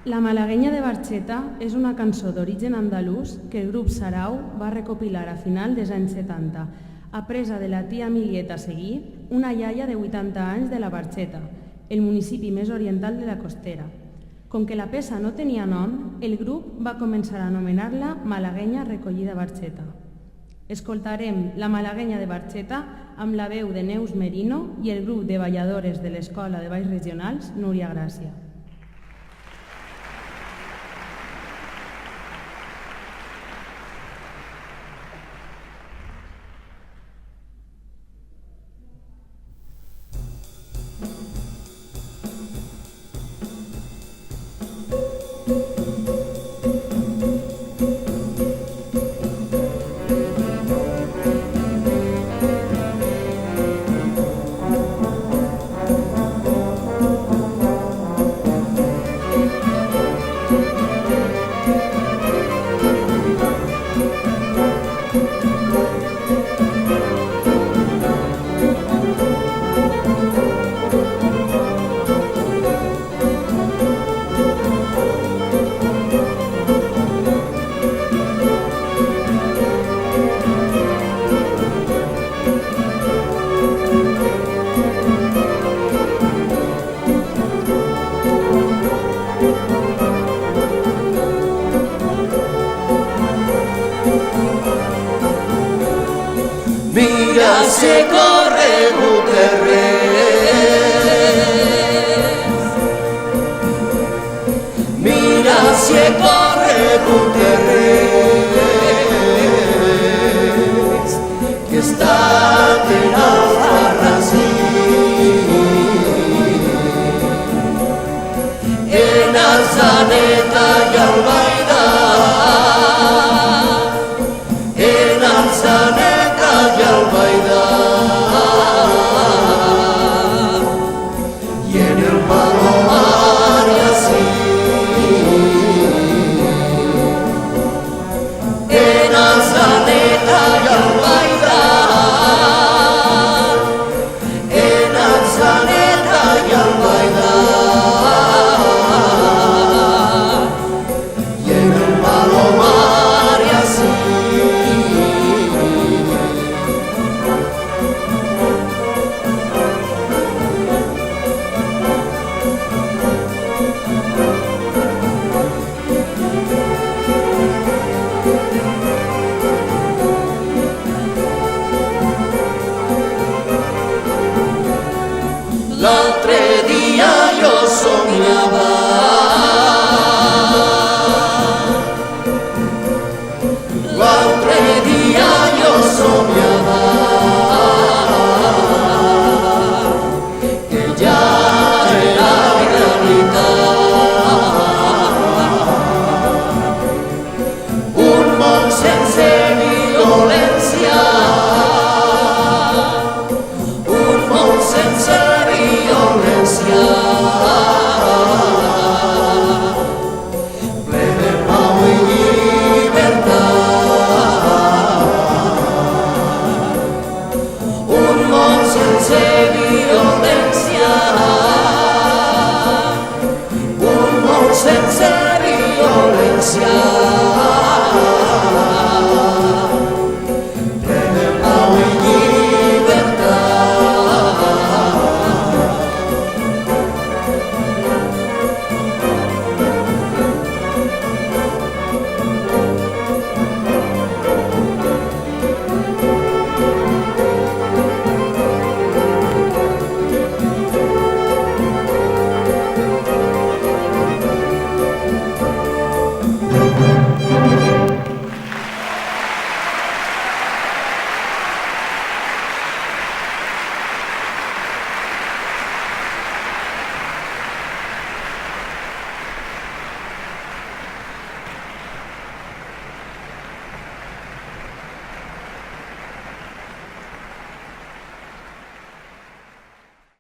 La malaguenya de Barxeta és una cançó d'origen andalús que el grup Sarau va recopilar a final dels anys 70, apresa de la tia Milieta Seguí, una iaia de 80 anys de la Barxeta, el municipi més oriental de la Costera. Com que la peça no tenia nom, el grup va començar a anomenar-la Malaguenya Recollida Barxeta. Escoltarem La malaguenya de Barxeta amb la veu de Neus Merino i el grup de balladores de l'Escola de Balls Regionals Núria Gràcia. Mira se corre Guterres, mira se corre Guterres, que está en Alfarrasí, en Alzaneta y Albay.